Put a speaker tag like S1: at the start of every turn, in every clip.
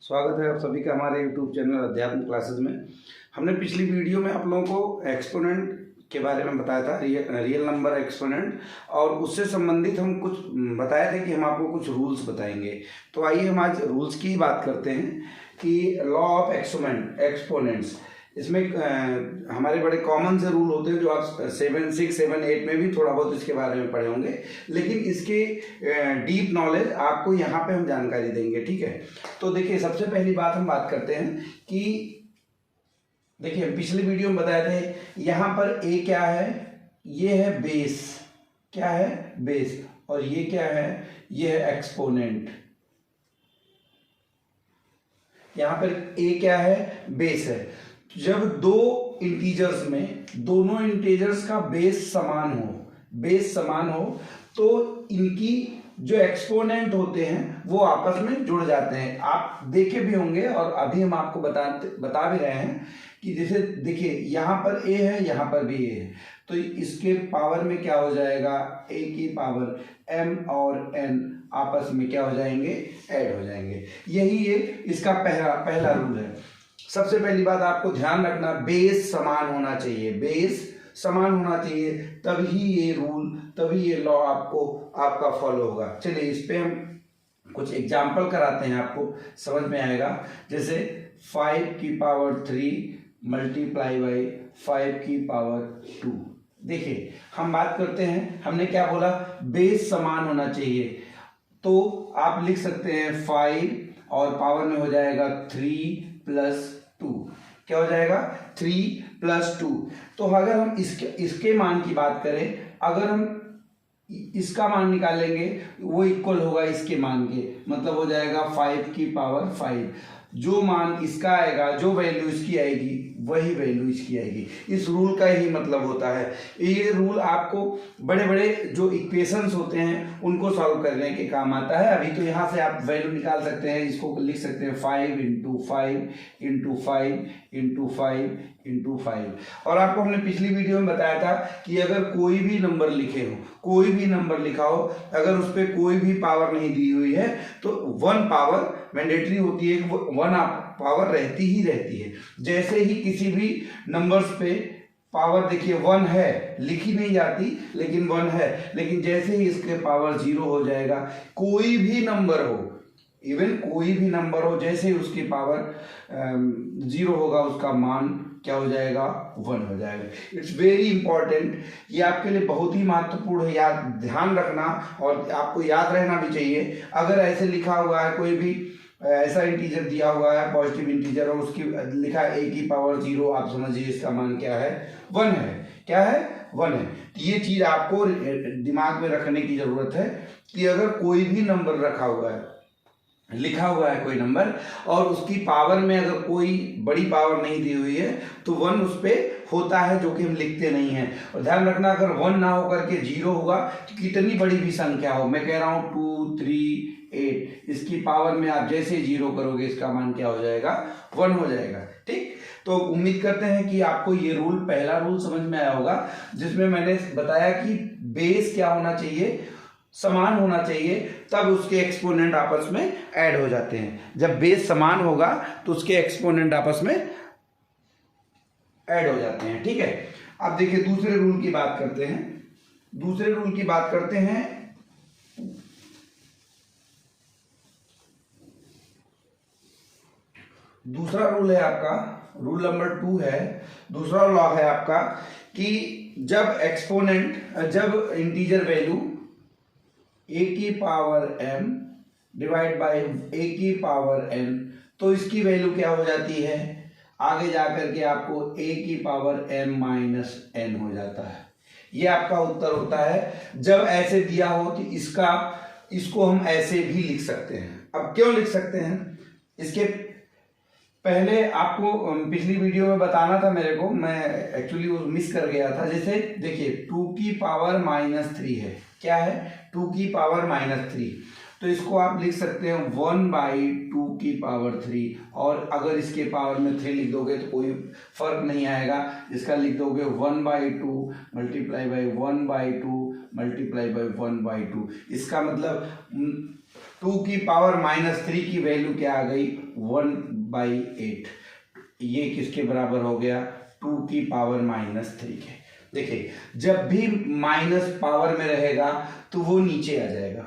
S1: स्वागत है आप सभी का हमारे YouTube चैनल अध्यात्म क्लासेस में। हमने पिछली वीडियो में आप लोगों को एक्सपोनेंट के बारे में बताया था, रियल नंबर एक्सपोनेंट, और उससे संबंधित हम कुछ बताए थे कि हम आपको कुछ रूल्स बताएंगे। तो आइए हम आज रूल्स की बात करते हैं कि लॉ ऑफ एक्सपोनेंट्स। इसमें हमारे बड़े कॉमन से रूल होते हैं जो आप 7, 6, 7, 8 में भी थोड़ा बहुत इसके बारे में पढ़े होंगे, लेकिन इसके डीप नॉलेज आपको यहाँ पे हम जानकारी देंगे। ठीक है, तो देखिए सबसे पहली बात हम बात करते हैं कि देखिए पिछली वीडियो में बताए थे यहाँ पर ए क्या है, ये है बेस, क्या है बेस, और ये क्या है, ये है एक्सपोनेंट। यहाँ पर ए क्या है, बेस है। जब दो इंटीजर्स में दोनों इंटीजर्स का बेस समान हो तो इनकी जो एक्सपोनेंट होते हैं वो आपस में जुड़ जाते हैं। आप देखे भी होंगे और अभी हम आपको बता भी रहे हैं कि जैसे देखिए यहाँ पर ए है, यहाँ पर भी ए है, तो इसके पावर में क्या हो जाएगा, ए की पावर m और n आपस में क्या हो जाएंगे, ऐड हो जाएंगे। यही ये इसका पहला रूल है। सबसे पहली बात आपको ध्यान रखना, बेस समान होना चाहिए, बेस समान होना चाहिए, तभी ये रूल, तभी ये लॉ आपका फॉलो होगा। चलिए इस पे हम कुछ एग्जाम्पल कराते हैं, आपको समझ में आएगा। जैसे 5 की पावर 3 मल्टीप्लाई बाई 5 की पावर 2। देखिए हम बात करते हैं, हमने क्या बोला, बेस समान होना चाहिए, तो आप लिख सकते हैं 5 और पावर में हो जाएगा 3 + 2, क्या हो जाएगा 3 + 2। तो अगर हम इसके मान की बात करें, अगर हम इसका मान निकालेंगे वो इक्वल होगा इसके मान के, मतलब हो जाएगा 5 की पावर 5। जो मान इसका आएगा, जो वैल्यू इसकी आएगी, वही वैल्यू इसकी आएगी। इस रूल का ही मतलब होता है। ये रूल आपको बड़े बड़े जो इक्वेशंस होते हैं उनको सॉल्व करने के काम आता है। अभी तो यहाँ से आप वैल्यू निकाल सकते हैं, इसको लिख सकते हैं 5 × 5 × 5 × 5 × 5। और आपको हमने पिछली वीडियो में बताया था कि अगर कोई भी नंबर लिखे हो, कोई भी नंबर लिखा हो, अगर उस पर कोई भी पावर नहीं दी हुई है तो 1 पावर मैंडेटरी होती है, 1 पावर रहती है। जैसे ही किसी भी नंबर्स पे पावर देखिए 1 है, लिखी नहीं जाती लेकिन 1 है, लेकिन जैसे ही इसके पावर 0 हो जाएगा, कोई भी नंबर हो, इवन कोई भी नंबर हो, जैसे ही उसकी पावर 0 होगा, उसका मान क्या हो जाएगा, 1 हो जाएगा। इट्स वेरी इंपॉर्टेंट, ये आपके लिए बहुत ही महत्वपूर्ण है, याद ध्यान रखना, और आपको याद रहना भी चाहिए। अगर ऐसे लिखा हुआ है, कोई भी ऐसा इंटीजर दिया हुआ है, पॉजिटिव इंटीजर, और उसकी लिखा है a की पावर 0, आप समझिए इसका मान क्या है, 1 है। क्या है, 1 है। तो ये चीज आपको दिमाग में रखने की जरूरत है कि अगर कोई भी नंबर रखा हुआ है, लिखा हुआ है कोई नंबर, और उसकी पावर में अगर कोई बड़ी पावर नहीं दी हुई है तो 1 उस पे होता है, जो कि हम लिखते नहीं हैं। और ध्यान रखना, अगर 1 ना होकर के 0 होगा तो कितनी बड़ी भी संख्या हो, मैं कह रहा हूँ 2, 3, 8, इसकी पावर में आप जैसे 0 करोगे, इसका मान क्या हो जाएगा, 1 हो जाएगा। ठीक, तो उम्मीद करते हैं कि आपको ये रूल, पहला रूल समझ में आया होगा, जिसमें मैंने बताया कि बेस क्या होना चाहिए, समान होना चाहिए, तब उसके एक्सपोनेंट आपस में ऐड हो जाते हैं। जब बेस समान होगा तो उसके एक्सपोनेंट आपस में ऐड हो जाते हैं। ठीक है, अब देखिए दूसरे रूल की बात करते हैं। दूसरे रूल की बात करते हैं, दूसरा रूल है आपका, रूल नंबर 2 है, दूसरा लॉ है आपका कि जब इंटीजर वैल्यू a की power m divide by a की पावर n, तो इसकी वैल्यू क्या हो जाती है, आगे जाकर के आपको a की पावर m - n हो जाता है। ये आपका उत्तर होता है। जब ऐसे दिया हो तो इसको हम ऐसे भी लिख सकते हैं। अब क्यों लिख सकते हैं, इसके पहले आपको पिछली वीडियो में बताना था मेरे को, मैं एक्चुअली वो मिस कर गया था। जैसे देखिए 2 की पावर -3 है, क्या है, 2 की पावर -3, तो इसको आप लिख सकते हैं 1/2 की पावर 3, और अगर इसके पावर में 3 लिख दोगे तो कोई फर्क नहीं आएगा, इसका लिख दोगे 1/2 मल्टीप्लाई बाई 1/2 मल्टीप्लाई बाई 1/2। इसका मतलब 2 की पावर -3 की वैल्यू क्या आ गई 1/8। ये किसके बराबर हो गया 2 की पावर -3 के। देखिए जब भी माइनस पावर में रहेगा तो वो नीचे आ जाएगा।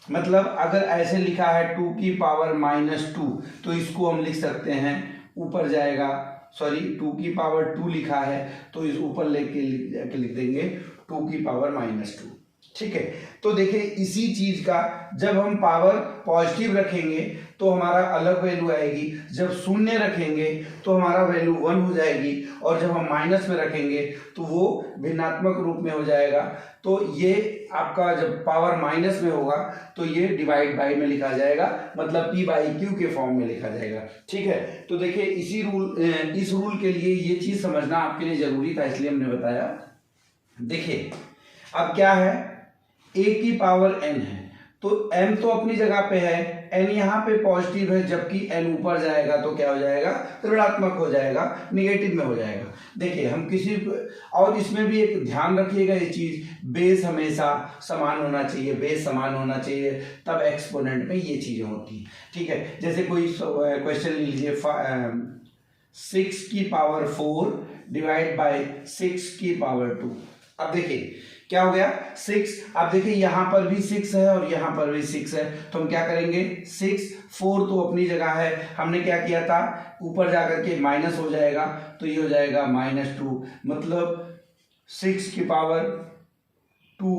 S1: मतलब अगर ऐसे लिखा है 2 की पावर -2 तो इसको हम लिख सकते हैं ऊपर जाएगा, सॉरी 2 की पावर 2 लिखा है तो इस ऊपर लेके लिख देंगे 2 की पावर -2। ठीक है, तो देखिए इसी चीज का जब हम पावर पॉजिटिव रखेंगे तो हमारा अलग वैल्यू आएगी, जब शून्य रखेंगे तो हमारा वैल्यू 1 हो जाएगी, और जब हम माइनस में रखेंगे तो वो भिन्नात्मक रूप में हो जाएगा। तो ये आपका जब पावर माइनस में होगा तो ये डिवाइड बाई में लिखा जाएगा, मतलब p/q के फॉर्म में लिखा जाएगा। ठीक है, तो देखिए इस रूल के लिए ये चीज समझना आपके लिए जरूरी था, इसलिए हमने बताया। देखिए अब क्या है a की पावर n है तो m तो अपनी जगह पे है, n यहाँ पे पॉजिटिव है, जबकि n ऊपर जाएगा तो क्या हो जाएगा ऋणात्मक हो जाएगा, निगेटिव में हो जाएगा। देखिए हम किसी और इसमें भी एक ध्यान रखिएगा ये चीज, बेस हमेशा समान होना चाहिए, बेस समान होना चाहिए तब एक्सपोनेंट में ये चीजें होती हैं। ठीक है, जैसे कोई क्वेश्चन ले लीजिए 6 की पावर 4 डिवाइड बाय 6 की पावर 2। अब देखिए क्या हो गया 6, अब देखिए यहां पर भी 6 है और यहां पर भी 6 है, तो हम क्या करेंगे 6 4 तो अपनी जगह है, हमने क्या किया था ऊपर जाकर के माइनस हो जाएगा तो ये हो जाएगा -2, मतलब 6 की पावर 2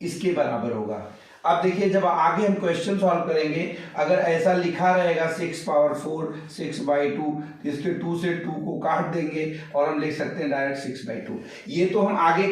S1: इसके बराबर होगा। अब देखिए जब आगे हम क्वेश्चन सॉल्व करेंगे अगर ऐसा लिखा रहेगा 6 पावर 4 6/2, इसके 2 से 2 को काट देंगे और हम लिख सकते हैं डायरेक्ट 6/2। ये तो हम आगे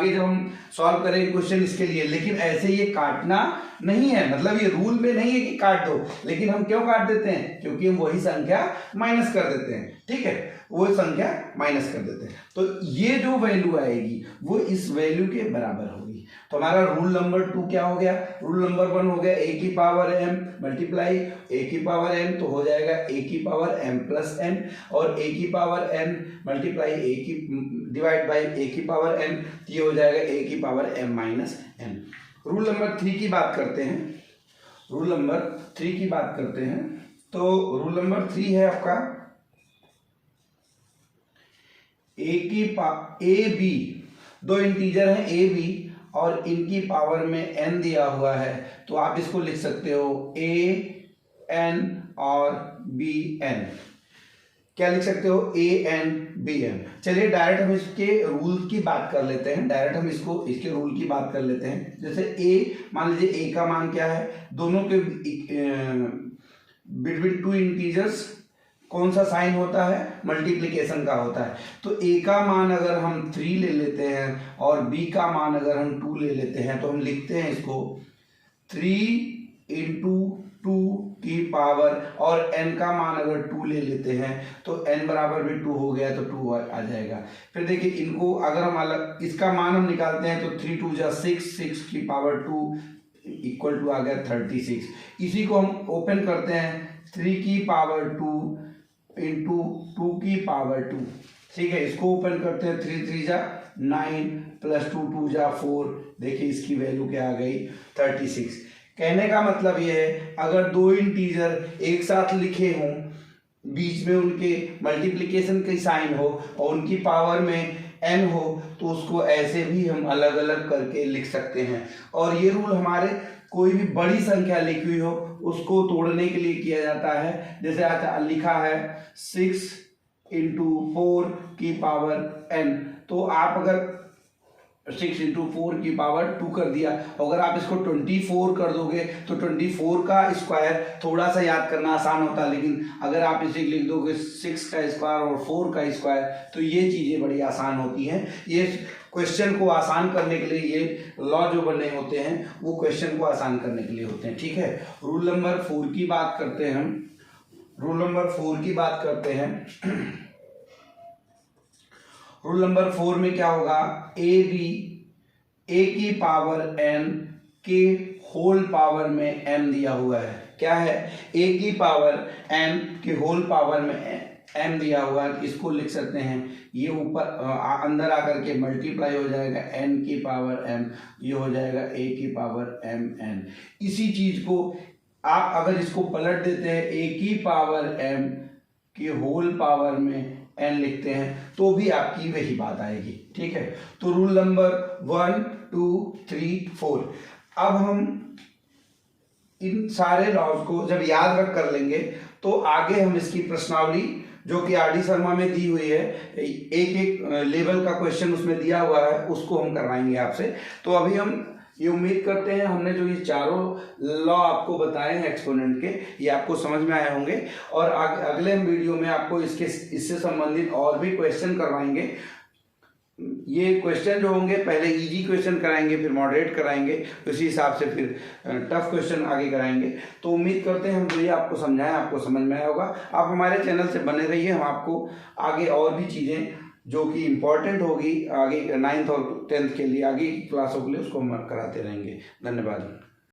S1: जब हम सॉल्व करेंगे क्वेश्चन इसके लिए, लेकिन ऐसे ये काटना नहीं है, मतलब ये रूल में नहीं है कि काट दो, लेकिन हम क्यों काट देते हैं क्योंकि हम वही संख्या माइनस कर देते हैं। ठीक है, वो संख्या माइनस कर देते हैं, तो ये जो वैल्यू आएगी वो इस वैल्यू के बराबर होगी। तो हमारा रूल नंबर 2 क्या हो गया, रूल नंबर 1 हो गया a की पावर m मल्टीप्लाई a की पावर n, तो हो जाएगा a की पावर m प्लस n, और a की पावर n मल्टीप्लाई a की डिवाइड बाई a की पावर n, ये हो जाएगा a की power m minus n। Rule number 3 की बात करते हैं, रूल नंबर 3 की बात करते हैं। तो रूल नंबर 3 है आपका ए बी, दो इंटीजर हैं ए बी और इनकी पावर में n दिया हुआ है, तो आप इसको लिख सकते हो a n और b n। क्या लिख सकते हो a n b n। चलिए डायरेक्ट हम इसके रूल की बात कर लेते हैं, डायरेक्ट हम इसके रूल की बात कर लेते हैं। जैसे a मान लीजिए a का मान क्या है, दोनों के बिटवीन टू इंटीजर्स कौन सा साइन होता है मल्टीप्लिकेशन का होता है। तो a का मान अगर हम 3 ले लेते हैं और b का मान अगर हम 2 ले लेते हैं तो हम लिखते हैं इसको 3 × 2 की पावर, और n का मान अगर 2 ले लेते हैं तो n बराबर भी 2 हो गया तो 2 आ जाएगा। फिर देखिए इनको अगर हम अलग इसका मान हम निकालते हैं तो 3 × 2 = 6, 6 की पावर 2 इक्वल टू आ गया 36। इसी को हम ओपन करते हैं 3 की पावर 2 इंटू 2 की पावर 2। ठीक है, इसको ओपन करते हैं 3 3 जा 9 प्लस 2 2 जा 4। देखिए इसकी वैल्यू क्या आ गई 36। कहने का मतलब ये है अगर दो इंटीजर एक साथ लिखे हों, बीच में उनके मल्टीप्लिकेशन की साइन हो और उनकी पावर में n हो, तो उसको ऐसे भी हम अलग अलग करके लिख सकते हैं। और ये रूल हमारे कोई भी बड़ी संख्या लिखी हुई हो उसको तोड़ने के लिए किया जाता है। जैसे आज लिखा है 6 × 4 की पावर n, तो आप अगर 6 × 4 की पावर 2 कर दिया, अगर आप इसको 24 कर दोगे तो 24 का स्क्वायर थोड़ा सा याद करना आसान होता है, लेकिन अगर आप इसे लिख दोगे 6 का स्क्वायर और 4 का स्क्वायर तो ये चीज़ें बड़ी आसान होती हैं। ये क्वेश्चन को आसान करने के लिए ये लॉ जो बने होते हैं वो क्वेश्चन को आसान करने के लिए होते हैं। ठीक है, रूल नंबर 4 की बात करते हैं हम, रूल नंबर 4 की बात करते हैं। रूल नंबर 4 में क्या होगा, a की पावर n के होल पावर में m दिया हुआ है। क्या है, a की पावर n के होल पावर में m दिया हुआ है, इसको लिख सकते हैं, ये ऊपर अंदर आकर के मल्टीप्लाई हो जाएगा n की पावर m, ये हो जाएगा a की पावर mn। इसी चीज को आप अगर इसको पलट देते हैं a की पावर m की होल पावर में n लिखते हैं तो भी आपकी वही बात आएगी। ठीक है, तो रूल नंबर 1 2 3 4। अब हम इन सारे लॉज को जब याद रख कर लेंगे तो आगे हम इसकी प्रश्नावली जो कि आर डी शर्मा में दी हुई है, एक एक लेवल का क्वेश्चन उसमें दिया हुआ है, उसको हम करवाएंगे आपसे। तो अभी हम ये उम्मीद करते हैं हमने जो ये चारों लॉ आपको बताए हैं एक्सपोनेंट के, ये आपको समझ में आए होंगे। और अगले हम वीडियो में आपको इससे संबंधित और भी क्वेश्चन करवाएंगे। ये क्वेश्चन जो होंगे पहले इजी क्वेश्चन कराएंगे, फिर मॉडरेट कराएंगे, उसी हिसाब से फिर टफ क्वेश्चन आगे कराएंगे। तो उम्मीद करते हैं हम जो ये आपको समझाएं आपको समझ में आया होगा। आप हमारे चैनल से बने रहिए, हम आपको आगे और भी चीज़ें जो कि इम्पोर्टेंट होगी आगे 9th और 10th के लिए, आगे की क्लासों के लिए, उसको हम कराते रहेंगे। धन्यवाद।